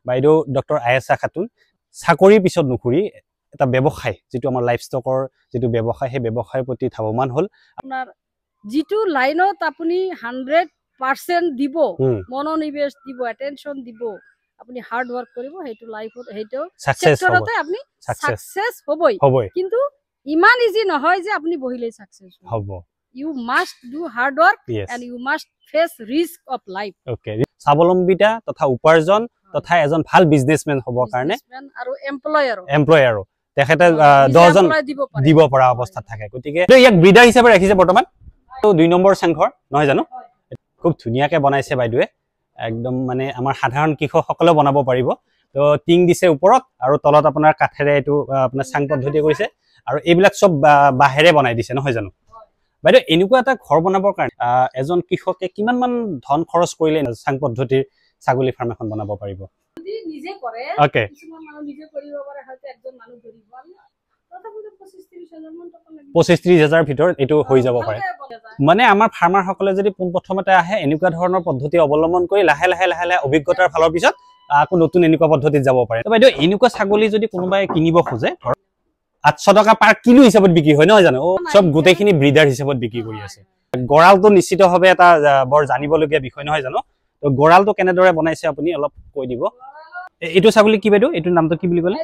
বাইদেউ ডক্টৰ আয়েশা খাতুন চাকৰিৰ পিছত নুখুৰি এটা ব্যৱসায় যিটো আমাৰ লাইফ ষ্টকৰ যিটো ব্যৱসায় সেই ব্যৱসায়ৰ প্ৰতি ধাৱমান হ'ল আপোনাৰ যিটো লাইনত আপুনি 100% দিব মনোনিবেশ দিব এটেনশন দিব আপুনি হাৰ্ড ওয়াৰ্ক কৰিব হেতু লাইফত হেতু সেক্টৰতে আপুনি সাকসেস হবই কিন্তু ইমান ইজি নহয় যে আপুনি বহিলে সাকসেস হ'ব you must do hard work and you must face risk of life okay স্বাৱলম্বিতা তথা উপাৰ্জন তথা এজন ভাল বিজনেসম্যান হ'ব কাৰণে আৰু এমপ্লয়াৰ তেখেতে 10 জন দিব পৰা অৱস্থাত থাকে গতিকে ইয়াক ব্ৰিডাৰ হিচাপে ৰাখিছে বৰ্তমান 2 নম্বৰ সংঘৰ নহয় জানো খুব ধুনিয়াকে বনাইছে বাইদেৱে একদম মানে আমাৰ সাধাৰণ কৃষকসকলে বনাব পাৰিব তো টিং দিছে ওপৰত আৰু তলত আপোনাৰ কাঠেৰে এটো আপোনাৰ চাং পদ্ধতি কৰিছে আৰু এইবিলাক সব বাহেৰে বনাই দিছে নহয় জানো বাইদেউ এনেকুৱা এটা ঘৰ বনাবৰ কাৰণে এজন কৃষকে কিমান মান ধন খৰচ কৰিলে চাং পদ্ধতিৰ ছাগলী ফাৰ্ম এখন বনাব পাৰিব যদি নিজে কৰে ওকে কিছুমান মানুহ নিজে কৰিব পাৰে হয়তো একজন মানুহ ধৰিব তথাপিও 25-30 হাজাৰ ভিতৰত এটো হৈ যাব পাৰে মানে আমাৰ ফাৰ্মাৰ সকলে যদি পোনপ্ৰথমতে আহে এনেকুৱা ধৰণৰ পদ্ধতি অৱলম্বন কৰি লাহে লাহে অভিজ্ঞতাৰ ফলৰ পিছত আকৌ নতুন এনেকুৱা পদ্ধতিত যাব পাৰে তো বাইদেউ এনেকুৱা ছাগলী যদি কোনোবাই কিনিব খোজে 800 টকা পাৰ কিলো হিচাপত বিক্ৰী হয় নহয় জানো সব গোটেইখিনি ব্ৰিডাৰ হিচাপত বিক্ৰী কৰি আছে গৰালটো নিশ্চিত হবে এটা বৰ জানিবলগীয়া বিষয় নহয় জানো তো গৰালটো কেনেদৰে বনাইছে আপুনি অলপ কৈ দিব এটো ছাগলী কি বাইদেউ এটো নামটো কি বুলি ক'লে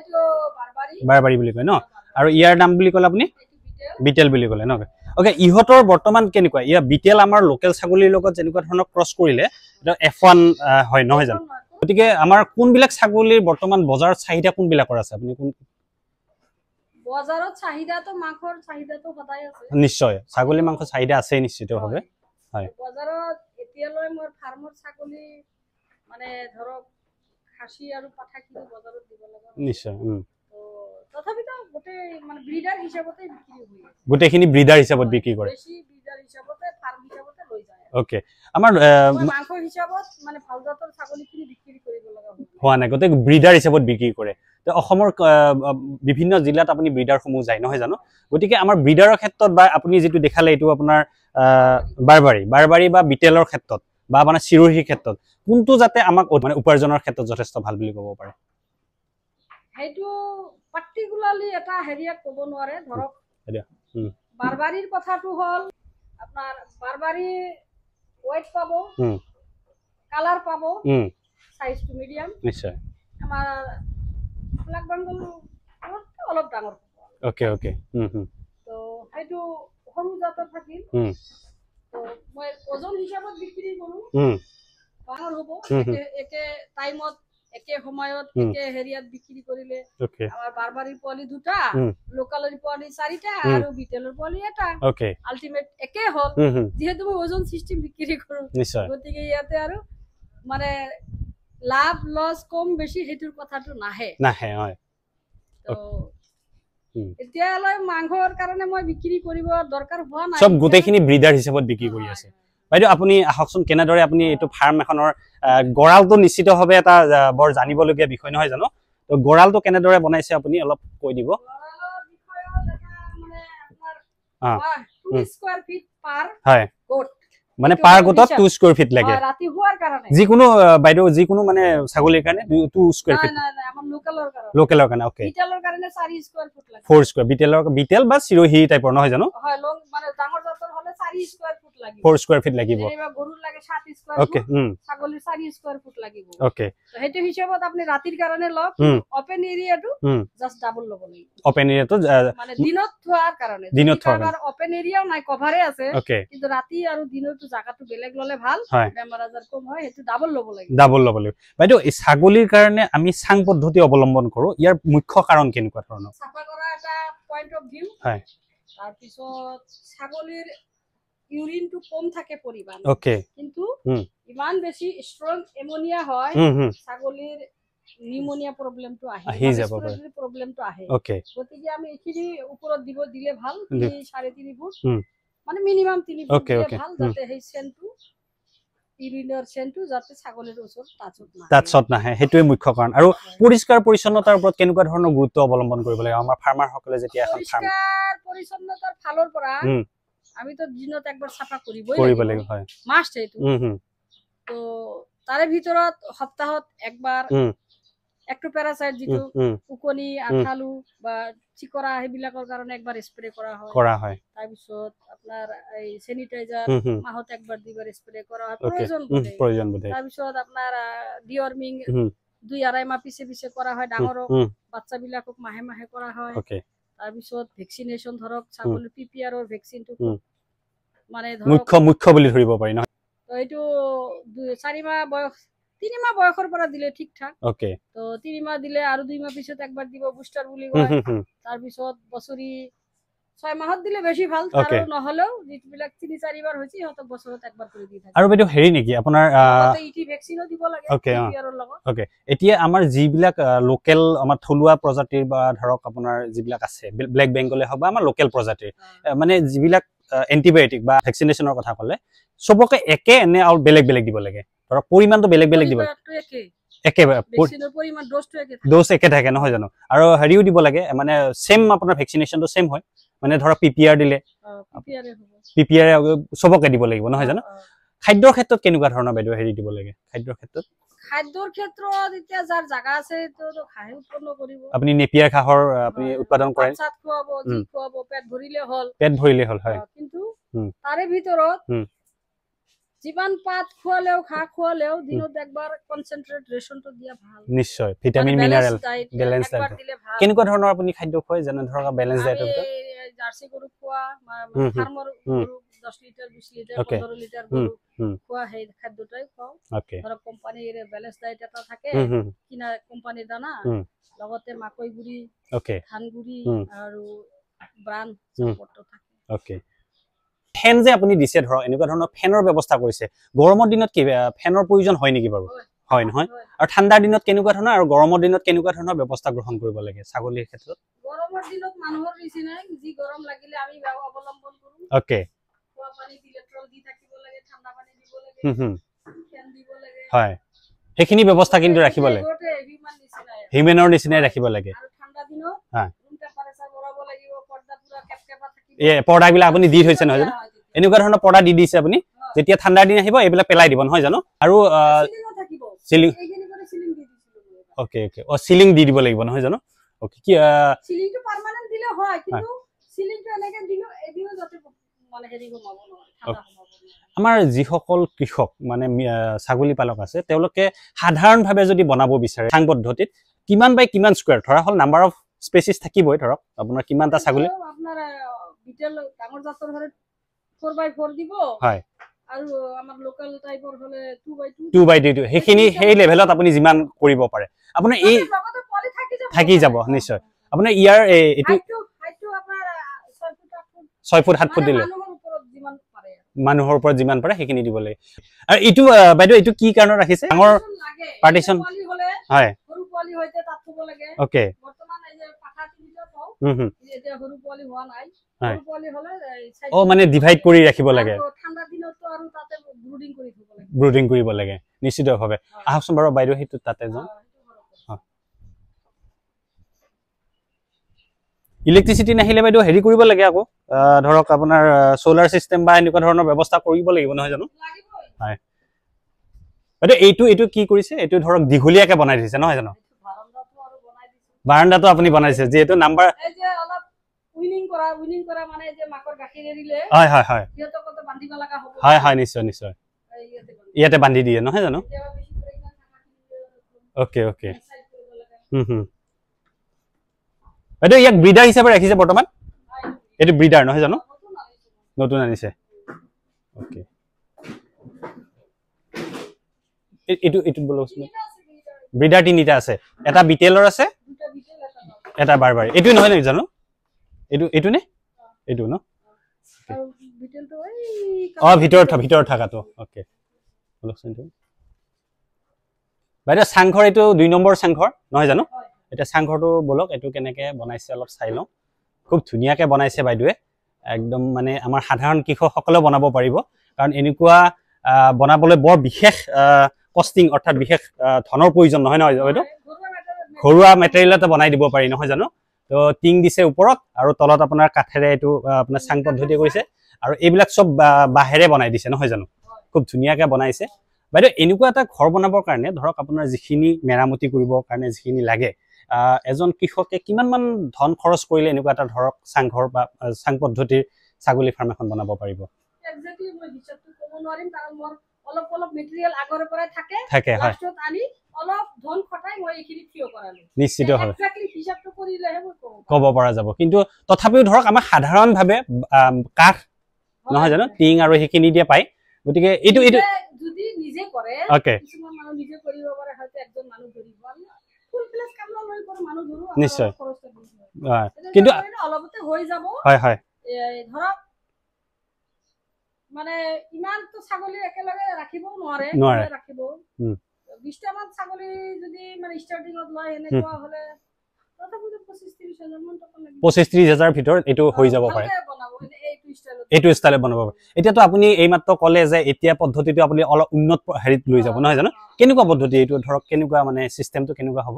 বাৰবাৰী বুলি কয় ন আৰু ইয়াৰ নাম বুলি ক'লে আপুনি বিটেল বুলি ক'লে ন ওকে ইহতৰ বৰ্তমান কেনেকুৱা ইয়া বিটেল আমাৰ লোকেল ছাগলীৰ লগত যেনেকুৱা ধৰণৰ ক্ৰছ কৰিলে এটা F1 হয় নহয় জানো গতিকে আমাৰ কোনবিলাক ছাগলীৰ বৰ্তমান বজাৰ চাহিদা কোনবিলাকৰ আছে আপুনি কোন বজাৰত চাহিদা তো মাংসৰ চাহিদা তো সদায় আছে নিশ্চয় ছাগলী মাংস চাহিদা আছে নিশ্চিত হবে হয় বজাৰত এতিয়ালৈ মোৰ ফাৰ্মৰ ছাগলী মানে ধৰক খাসী আৰু পাঠা কিনি বজাৰত দিব লগা নিশ্চয় তথাপিতো গোটেই মানে ব্ৰিডাৰ হিচাপতে বিক্ৰী হৈ আছে গোটেইখিনি ব্ৰিডাৰ হিচাপত বিক্ৰী কৰে বেছি ব্ৰিডাৰ হিচাপতে ফাৰ্ম হিচাপতে লৈ যায় ওকে আমাৰ মাংস হিচাপত মানে ভাল জাতৰ ছাগলীখিনি বিক্ৰী কৰিব লগা হোৱা নাই গোটেই ব্ৰিডাৰ হিচাপত বিক্ৰী কৰে তো অসমৰ বিভিন্ন জিলাত আপুনি ব্ৰিডাৰ সমূহ যায় নহয় জানো গতিকে আমাৰ ব্ৰিডাৰৰ ক্ষেত্ৰত বা আপুনি যেটো দেখালে এটো আপোনাৰ বাৰবাৰী বা বিটেলৰ ক্ষেত্ৰত বা আপোনাৰ চিৰোহিৰ ক্ষেত্ৰত কোনটো যাতে আমাক মানে উপাৰ্জনৰ ক্ষেত্ৰত যথেষ্ট ভাল বুলি ক'ব পাৰে হেতু পাৰ্টিকুলাৰলি এটা হেৰিয়া ক'ব নোৱাৰে ধৰক বাৰবাৰীৰ কথাটো হল আপোনাৰ বাৰবাৰী ওয়েট পাবো কালাৰ পাবো সাইজটো মিডিয়াম নিশ্চয় আমাৰ ব্ল্যাক বেঙ্গল অলপ ডাঙৰ ওকে তো হেতু সৰু জাতৰ থাকিল তো মই ওজন হিচাপত বিক্ৰী কৰো ডাঙৰ হ'ব একে টাইমত একে সময়ত একে হেৰিয়াত বিক্ৰী কৰিলে আমাৰ বাৰবাৰীৰ পোৱালি দুটা লোকালৰ পোৱালি 4টা আৰু বিটেলৰ পোৱালি এটা আলটিমেট একে হল যেহেতু মই ওজন সিস্টেম বিক্ৰী কৰো গতিকে ইয়াতে আৰু মানে লাভ লস কম বেছি হেতুৰ কথাটো নাহে হয় তো এতিয়ালৈ মাংসৰ কাৰণে মই বিক্ৰী কৰিব দৰকাৰ হোৱা নাই সব গোটেইখিনি ব্ৰিডাৰ হিচাপত বিক্ৰী কৰি আছে বাইদেউ আপুনি আহকচোন কেনেদৰে আপুনি এটো ফাৰ্ম এখনৰ গৰালটো নিশ্চিত হবে এটা বৰ জানিবলগীয়া বিষয় নহয় জানো তো গৰালটো কেনেদৰে বনাইছে আপুনি অলপ কৈ দিব গৰালৰ বিষয়ে দেখা মানে আপোনাৰ 2 স্কয়াৰ ফিট পাৰ কোট মানে পাৰ কোটত 2 স্কয়াৰ ফিট লাগে ৰাতি হোৱাৰ কাৰণে যিকোনো বাইদেউ যিকোনো মানে ছাগলীৰ কাৰণে 2 স্কয়াৰ ফিট নাই আমাৰ লোকেলৰ কাৰণে ওকে বিটেলৰ কাৰণে 4 স্কয়াৰ ফুট লাগে 4 স্কয়াৰ বিটেল বা চিৰোহি টাইপৰ নহয় জানো হয় লং মানে ডাঙৰ জাতৰ হলে 4 স্কয়াৰ ফুট লাগিব 4 স্কয়াৰ ফিট লাগিব এবা গৰুৰ লাগে 7 স্কয়াৰ ওকে ছাগলীৰ 4 স্কয়াৰ ফুট লাগিব ওকে তো হেতু হিচাপত আপনি ৰাতিৰ কাৰণে লক ওপেন এৰিয়াটো জাস্ট ডাবল ল'ব লাগিব ওপেন এৰিয়াটো মানে দিনত থোৱাৰ কাৰণে আমাৰ ওপেন এৰিয়াও নাই কভাৰে আছে কিন্তু ৰাতি আৰু দিনতো জায়গাটো বেলেগ ললে ভাল বেমাৰ আজাৰ কম হয় হেতু ডাবল ল'ব লাগিব বাইদেউ এই ছাগলীৰ কাৰণে আমি চাং পদ্ধতি অৱলম্বন কৰো ইয়াৰ মুখ্য কাৰণ কেনেকুৱা ধৰণৰ সাফা কৰা এটা পয়েন্ট অফ ভিউ হয় তাৰ পিছত ছাগলীৰ ইউৰিনটো কম থাকে পৰিমাণ ওকে কিন্তু ইমান বেছি ষ্ট্ৰং এমোনিয়া হয় ছাগলীৰ নিউমোনিয়া প্ৰবলেমটো আহি যাব প্ৰবলেমটো আহে ওকে গতিকে আমি এখিনি ওপৰত দিলে ভাল 3.5 ফুট মানে মিনিমাম 3 ফুট দিলে ভাল যাতে সেই সেন্টু ইউৰিনৰ সেন্টু যাতে ছাগলীৰ ওচৰত টাচত নাহে হেতুৱে মুখ্য কাৰণ আৰু পৰিষ্কাৰ পৰিচ্ছন্নতাৰ ওপৰত কেনেকুৱা ধৰণৰ গুৰুত্ব অৱলম্বন কৰিব লাগে আমাৰ ফাৰ্মাৰ সকলে যেতিয়া এখন ফাৰ্ম পৰিষ্কাৰ পৰিচ্ছন্নতাৰ ফালৰ পৰা আমি তো দিনত একবাৰ সাফা কৰিব লাগিব হয় মাষ্ট হেতু তো তাৰে ভিতৰত সপ্তাহত একবাৰ এক্টোপ্যাৰাসাইট যিটো উকনি আঠালু বা চিকৰা সেইবিলাকৰ কাৰণে একবাৰ স্প্ৰে কৰা হয় তাৰ পিছত আপোনাৰ এই স্যানিটাইজাৰ মাহত একবাৰ দুইবাৰ স্প্ৰে কৰা হয় প্ৰয়োজন বোধে তাৰ পিছত আপোনাৰ ডিঅৰ্মিং 2-2.5 মাহ পিছে কৰা হয় ডাঙৰক বাচ্চাবিলাকক মাহে কৰা হয় তাৰ পিছত ভ্যাকচিনেশন ধৰক ছাগলী পিপিআৰ ৰ ভ্যাকচিনটো মানে ধৰক মুখ্য বুলি ধৰিব পাৰি ন তো এইটো 4 মাহ বয়স 3 মাহ বয়সৰ পৰা দিলে ঠিক ঠাক তো 3 মাহ দিলে আৰু 2 মাহ পিছত একবাৰ দিব বুস্টাৰ বুলি কয় তাৰ পিছত বছৰি 6 মাহত দিলে বেছি ভাল আৰু নহলেও যিবিলাক 3-4 বাৰ হৈছে হয়তো বছৰত একবাৰ কৰি দি থাকে আৰু বেটো হেৰি নেকি আপোনাৰ ইটি ভ্যাকচিনও দিব লাগে পিপিআৰ ৰ লগত এতিয়া আমাৰ যিবিলাক লোকেল আমাৰ থলুৱা প্ৰজাতিৰ বা ধৰক আপোনাৰ যিবিলাক আছে ব্ল্যাক বেঙ্গলে হ'ব আমাৰ লোকেল প্ৰজাতিৰ মানে যিবিলাক এন্টিবায়োটিক বা ভ্যাকচিনেশনৰ কথা কলে সবকে একে এনে আৰু বেলেগ দিব লাগে ধৰক পৰিমাণটো বেলেগ দিব একে ভ্যাকচিনৰ পৰিমাণ ডোজ একে থাকে নহয় জানো আৰু হেৰিও দিব লাগে মানে সেম আপোনাৰ ভ্যাকচিনেশনটো সেম হয় মানে ধৰক পিপিআৰ দিলে পিপিআৰ সবকে দিব লাগিব নহয় জানো খাদ্যৰ ক্ষেত্ৰত কেনেকুৱা ধৰণৰ বাইদেউ হেৰি দিব লাগে খাদ্যৰ ক্ষেত্ৰত এতিয়া যাৰ জায়গা আছে তো খাই উৎপন্ন কৰিব আপুনি নেপিয়াৰ খাহৰ আপুনি উৎপাদন কৰে সাত খুৱাব পেট ভৰিলে হল হয় কিন্তু তাৰে ভিতৰত জীৱান পাত খোৱালেও খা খোৱালেও দিনত একবাৰ কনসেন্ট্ৰেট ৰেশনটো দিয়া ভাল নিশ্চয় ভিটামিন মিনাৰেল ব্যালেন্স ডায়েট কেনেকুৱা ধৰণৰ আপুনি খাদ্য খুৱাই জানেন ধৰক ব্যালেন্স ডায়েট জাৰ্সি গৰু খোৱা ফাৰ্মৰ গৰু 10 লিটাৰ 20 লিটাৰ 15 লিটাৰ গৰু খোৱা সেই খাদ্যটাই খাও ধৰক কোম্পানীৰ ব্যালেন্স ডায়েট এটা থাকে কিনা কোম্পানীৰ দানা লগতে মাকৈ গুৰি ধান গুৰি আৰু ব্ৰান সাপোৰ্টটো থাকে ফেন যে আপুনি দিছে ধৰক এনেকুৱা ধৰণৰ ফেনৰ ব্যৱস্থা কৰিছে গৰমৰ দিনত কি ফেনৰ প্ৰয়োজন হয় নেকি বাৰু হয় নহয় আৰু ঠাণ্ডাৰ দিনত কেনেকুৱা ধৰণৰ আৰু গৰমৰ দিনত কেনেকুৱা ধৰণৰ ব্যৱস্থা গ্ৰহণ কৰিব লাগে ছাগলীৰ ক্ষেত্ৰত গৰমৰ দিনত মানুহৰ নিচিনাই যি গৰম লাগিলে আমি অৱলম্বন কৰো খোৱা পানী ইলেক্ট্ৰল দি থাকিব লাগে ঠাণ্ডা পানী দিব লাগে ফেন দিব লাগে হয় সেইখিনি ব্যৱস্থা কিন্তু ৰাখিব লাগে হিউমেনৰ নিচিনাই ৰাখিব লাগে আৰু ঠাণ্ডা দিনত ৰুম টেম্পাৰেচাৰ বঢ়াব লাগিব পৰ্দা পুৰা কেপকেপা থাকিব পৰ্দাবিলাক আপুনি দি থৈছে নহয় জানো এনেকুৱা ধৰণৰ পৰ্দা দি দিছে আপুনি যেতিয়া ঠাণ্ডাৰ দিন আহিব এইবিলাক পেলাই দিব নহয় জানো আৰু সিলিং সিলিং দি দিব লাগিব নহয় জানো কি সিলিংটো পাৰ্মানেন্ট দিলে হয় কিন্তু সিলিংটো এনেকে দিলে এদিও যাতে মানে হেৰি কমাব নহয় ঠাণ্ডা কমাব আমাৰ যিসকল কৃষক মানে ছাগলী পালক আছে তেওঁলোকে সাধাৰণভাৱে যদি বনাব বিচাৰে চাং পদ্ধতিত কিমান বাই কিমান স্কয়াৰ ধৰা হল নাম্বাৰ অফ স্পেচিছ থাকিবই ধৰক আপোনাৰ কিমানটা ছাগলী আপোনাৰ বিটেল ডাঙৰ জাতৰ হলে 4x4 দিব হয় আৰু আমাৰ লোকাল টাইপৰ হলে 2x2 হেখিনি হেই লেভেলত আপুনি যিমান কৰিব পাৰে আপুনি এই লগতে পলি থাকি যাব নিশ্চয় আপোনাৰ ইয়াৰ এটো হাইটটো আপোনাৰ 6 ফুট 7 ফুট দিলে মানুহৰ ওপৰত যিমান পাৰে হেখিনি দিব লাগে আৰু ইটো বাইদেউ ইটো কি কাৰণ ৰাখিছে ডাঙৰ পাৰ্টিশন হয় সৰু পলি হইতে তাত থব লাগে বৰ্তমান এই যে পাঠা তিনিটা পাও এতিয়া সৰু পলি হোৱা নাই সৰু পলি হলে মানে ডিভাইড কৰি ৰাখিব লাগে ঠাণ্ডা দিনতো আৰু তাতে ব্ৰুডিং কৰিব লাগে নিশ্চিতভাৱে আহকচোন বাৰু বাইদেউ হেতু তাতে যাও ইলেক্ট্ৰিসিটি নাহিলে বাইদেউ হেৰি কৰিব লাগে আকৌ ধৰক আপোনাৰ সোলাৰ সিস্টেম বা এনেকুৱা ধৰণৰ ব্যৱস্থা কৰিব লাগিব নহয় জানো হয় বাইদেউ এইটো কি কৰিছে এইটো ধৰক দিঘলিয়াকে বনাই দিছে নহয় জানো বাৰান্দাটো আপুনি বনাইছে যেটো নাম্বাৰ এই যে অলপ উইনিং কৰা মানে যে মাকৰ গাখীৰ এৰিলে হয় সিহঁতক কত বান্ধিব লাগা হ'ব হয় নিশ্চয় ইয়াতে বান্ধি দিয়ে নহয় জানো ওকে বাইদেউ ইয়াক ব্ৰিডাৰ হিচাপে ৰাখিছে বৰ্তমান এটো ব্ৰিডাৰ নহয় জানো নতুন আনিছে ওকে এটো বলছন ব্ৰিডাৰ তিনিটা আছে এটা বিটেলৰ আছে এটা বাৰবাৰী এটো নহয় নেকি জানো এটো নে এটো ন বিটেলটো এই ভিতৰত থাকাটো ওকে বলছন তো বাইদেউ চাংঘৰ এটো 2 নম্বৰ চাংঘৰ নহয় জানো এটা চাংঘৰটো বলক এটো কেনেকে বনাইছে অলপ চাই লওঁ খুব ধুনিয়াকে বনাইছে বাইদেৱে একদম মানে আমাৰ সাধাৰণ কৃষক সকলে বনাব পাৰিব কাৰণ এনেকুৱা বনাবলৈ বৰ বিশেষ কষ্টিং অৰ্থাৎ বিশেষ ধনৰ প্ৰয়োজন নহয় বাইদেউ ঘৰুৱা মেটেৰিয়েলতে বনাই দিব পাৰি নহয় জানো তো টিং দিছে ওপৰত আৰু তলত আপোনাৰ কাঠেৰে এটো আপোনাৰ চাং পদ্ধতি কৰিছে আৰু এইবিলাক সব বাহেৰে বনাই দিছে নহয় জানো খুব ধুনিয়াকে বনাইছে বাইদেউ এনেকুৱা এটা ঘৰ বনাবৰ কাৰণে ধৰক আপোনাৰ যিখিনি মেৰামতি কৰিবৰ কাৰণে যিখিনি লাগে এজন কৃষকে কিমান মান ধন খৰচ কৰিলে এনেকুৱা এটা ধৰক চাংঘৰ বা চাং পদ্ধতিৰ ছাগলী ফাৰ্ম এখন বনাব পাৰিব একজেক্টলি মই হিচাপটো ক'ব নোৱাৰিম কাৰণ মোৰ অলপ মেটেৰিয়েল আগৰ পৰাই থাকে হয় লাষ্টত আনি অলপ ধন খটাই মই এইখিনি থিয় কৰালো নিশ্চিতভাৱে একজেক্টলি হিচাপটো কৰিলেহে মই ক'ব পৰা যাব কিন্তু তথাপিও ধৰক আমাৰ সাধাৰণভাৱে কাঠ নহয় জানো টিং আৰু সেইখিনি দিয়ে পায় গতিকে এইটো যদি নিজে কৰে ওকে কিছুমান মানুহ নিজে কৰিব পাৰে হয়তো একজন মানুহ ধৰিব আমি ফুল প্লেস কামলা লৈ কৰি মানুহ ধৰো নিশ্চয় কিন্তু অলপতে হৈ যাব হয় হয় ধৰক মানে ইমান তো ছাগলী একেলগে ৰাখিবও নোৱাৰে ৰাখিব 20টা মান ছাগলী যদি মানে ষ্টাৰ্টিংত লয় এনেকুৱা হলে তথাপিও 25-30 মান টকা লাগিব 25-30 ভিতৰত এইটো হৈ যাব পাৰে এইটো ষ্টাইলত বনাব পাৰে এতিয়াতো আপুনি এইমাত্ৰ ক'লে যে এতিয়া পদ্ধতিটো আপুনি অলপ উন্নত হেৰিত লৈ যাব নহয় জানো কেনেকুৱা পদ্ধতি এইটো ধৰক কেনেকুৱা মানে চিষ্টেমটো কেনেকুৱা হ'ব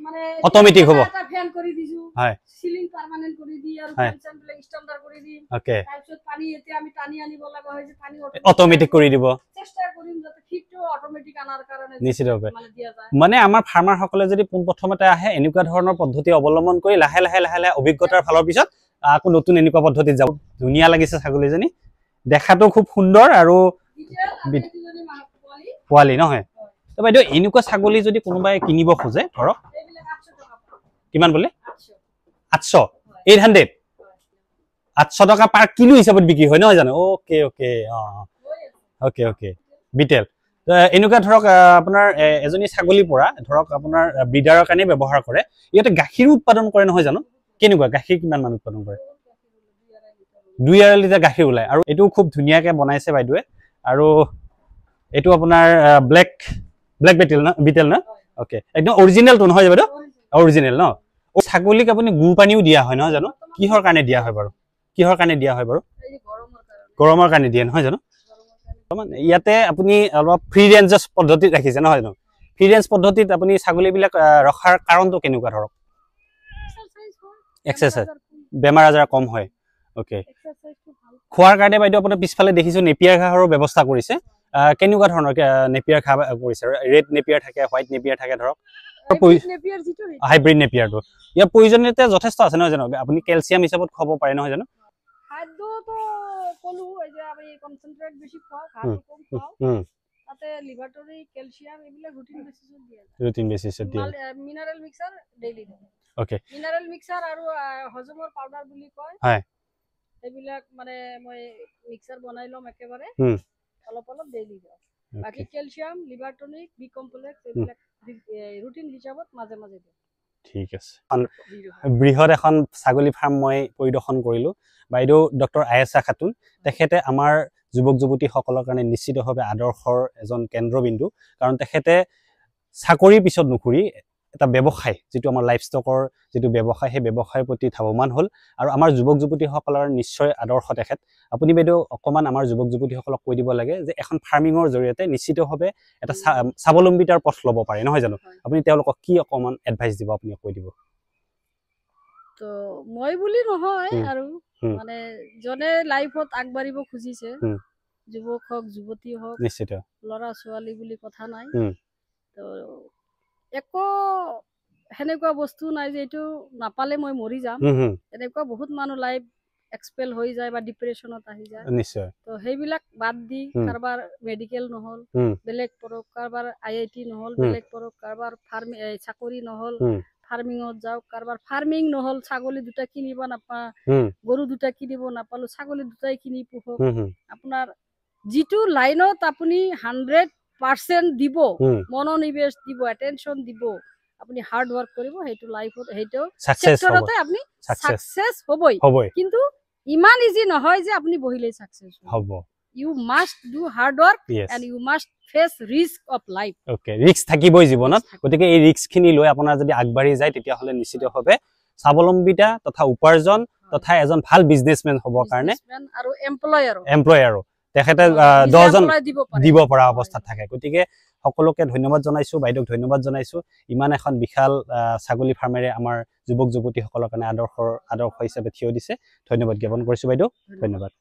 মানে অটোমেটিক হ'ব এটা ফ্যান কৰি দিছো হয় সিলিং পাৰ্মানেন্ট কৰি দি আৰু ফ্যান ব্লেক স্ট্যান্ডাৰ্ড কৰি দি ওকে তাৰপিছত পানী এতিয়া আমি টানি আনিব লগা হয় যে পানী অটোমেটিক কৰি দিব চেষ্টা কৰিম যাতে ফিটটো অটোমেটিক আনাৰ কাৰণে নিশ্চিতভাৱে মানে দিয়া যায় মানে আমাৰ ফাৰ্মাৰ সকলে যদি পোনপ্ৰথমতে আহে এনেকুৱা ধৰণৰ পদ্ধতি অৱলম্বন কৰি লাহে লাহে অভিজ্ঞতাৰ ফলৰ পিছত আকৌ নতুন এনেকুৱা পদ্ধতিত যাব ধুনীয়া লাগিছে ছাগলীজনী দেখাটো খুব সুন্দৰ আৰু পোৱালি নহয় তো বাইদেউ এনেকুৱা ছাগলী যদি কোনোবাই কিনিব খোজে ধৰক কিমান বোলে 800 800 টকা পাৰ কিলো হিচাপত বিক্ৰী হয় নহয় জানো ওকে ওকে ওকে ওকে বিটেল এনেকুৱা ধৰক আপোনাৰ এজনী ছাগলীৰ পৰা ধৰক আপোনাৰ ব্ৰিডাৰৰ কাৰণে ব্যৱহাৰ কৰে ইয়াতে গাখীৰ উৎপাদন কৰে নহয় জানো কেনেকুৱা গাখীৰ কিমান মান উৎপাদন কৰে 2.5 লিটাৰ গাখীৰ ওলায় আৰু এইটো খুব ধুনীয়াকৈ বনাইছে বাইদেৱে আৰু এইটো আপোনাৰ ব্লেক বিটেল না ওকে একদম অৰিজিনেলটো নহয় বাইদেউ অৰিজিনেল ন ছাগলীক আপুনি গুৰ পানীও দিয়া হয় নহয় জানো কিহৰ কাৰণে দিয়া হয় বাৰু গৰমৰ কাৰণে দিয়ে নহয় জানো ইয়াতে আপুনি অলপ ফ্ৰী ৰেঞ্জেছ পদ্ধতিত ৰাখিছে নহয় জানো ফ্ৰী ৰেঞ্জ পদ্ধতিত আপুনি ছাগলীবিলাক ৰখাৰ কাৰণটো কেনেকুৱা ধৰক এক্সাৰচাইজ বেমাৰ আজাৰ কম হয় ওকে খোৱাৰ কাৰণে বাইদেউ আপোনাৰ পিছফালে দেখিছোঁ নেপিয়াৰ ঘাঁহৰো ব্যৱস্থা কৰিছে কেনেকুৱা ধৰণৰ নেপিয়াৰ ঘাঁহ কৰিছে ৰেড নেপিয়াৰ থাকে হোৱাইট নেপিয়াৰ থাকে ধৰক হাইব্ৰিড নেপিয়াৰটো ইয়াৰ প্ৰয়োজনীয়তা যথেষ্ট আছে নহয় জানো আপুনি কেলছিয়াম হিচাপত খুৱাব পাৰে নহয় জানো খাদ্যটো কলো এই যে আমি কনসেন্ট্ৰেট বেছি খাও খাদ্য কম খাও তাতে লিভাৰ টনিক ক্যালসিয়াম এইবিলাক ৰুটিন বেসিছত দিয়ে mineral mixer daily okay mineral mixer আৰু হজমৰ পাউডাৰ বুলি কয় হয় এইবিলাক মানে মই মিক্সাৰ বনাই লম একেবাৰে অলপ ডেইলি দিও বাকি calcium liver tonic B complex এইবিলাক ৰুটিন হিচাপত মাজে মাজে দিও ঠিক আছে বৃহৎ এখন ছাগলী ফাৰ্ম মই পৰিদৰ্শন কৰিলো বাইদেউ ডক্টৰ আয়েশা খাতুন তেখেতে আমাৰ যুৱক যুৱতীসকলৰ কাৰণে নিশ্চিতভাৱে আদৰ্শৰ এজন কেন্দ্ৰবিন্দু কাৰণ তেখেতে চাকৰিৰ পিছত নুঘুৰি এটা ব্যৱসায় যেটো আমাৰ লাইফ ষ্টকৰ যেটো ব্যৱসায় সেই ব্যৱসায়ৰ প্ৰতি ধাৱমান হ'ল আৰু আমাৰ যুৱক যুৱতীসকলৰ নিশ্চয় আদৰ্শ তেখেত আপুনি বাইদেউ অকমান আমাৰ যুৱক যুৱতীসকলক কৈ দিব লাগে যে এখন ফাৰ্মিঙৰ জৰিয়তে নিশ্চিতভাৱে এটা স্বাৱলম্বিতাৰ পথ ল'ব পাৰে নহয় জানো আপুনি তেওঁলোকক কি অকমান এডভাইস দিব আপুনি কৈ দিব তো মই বুলি নহয় আৰু মানে জনে লাইফত আগবাঢ়িব খুজিছে যুৱক হওক যুৱতী হওক নিশ্চিত লৰা ছোৱালী বুলি কথা নাই তো একো হেনেকুৱা বস্তু নাই যে এইটো নাপালে মই মৰি যাম এনেকুৱা বহুত মানুহ লাইফ এক্সপেল হৈ যায় বা ডিপ্ৰেছনত আহি যায় নিশ্চয় তো সেইবিলাক বাদ দি কাৰবাৰ মেডিকেল নহল বেলেগ পৰক কাৰবাৰ IIT নহল বেলেগ পৰক কাৰবাৰ ফাৰ্ম চাকৰি নহল ফার্মিংত যাও কারবার ফার্মিং নহল ছাগলী দুটা কিনিব নাপা গরু দুটা কিনিব নাপালো ছাগলী দুটাই কিনি পুহক আপনার যেটো লাইনত আপনি 100% দিব মনোনিবেশ দিব অ্যাটেনশন দিব আপনি হার্ড ওয়ার্ক কৰিব হেতু লাইফত হেতু সেক্টরতে আপনি সাকসেস হবই কিন্তু ইমান ইজি নহয় যে আপনি বহিলেই সাকসেস হব you must do hard work and you must face risk of life okay risk থাকিবই জীৱনত গতিকে এই ৰিস্ক খিনি লৈ আপোনাৰ যদি আগবাঢ়ি যায় তেতিয়া হলে নিশ্চিতভাৱে স্বাৱলম্বিতা তথা উপাৰ্জন তথা এজন ভাল বিজনেসম্যান হ'ব কাৰণে আৰু এমপ্লয়াৰো তেখেতে 10 জন দিব পৰা অৱস্থাত থাকে গতিকে সকলোকে ধন্যবাদ জনাইছো বাইদেউক ধন্যবাদ জনাইছো ইমান এখন বিশাল ছাগলী ফাৰ্মেৰে আমাৰ যুৱক যুৱতীসকলৰ কাৰণে আদৰ্শ হিচাপে থিয় দিছে ধন্যবাদ জ্ঞাপন কৰিছো বাইদেউ ধন্যবাদ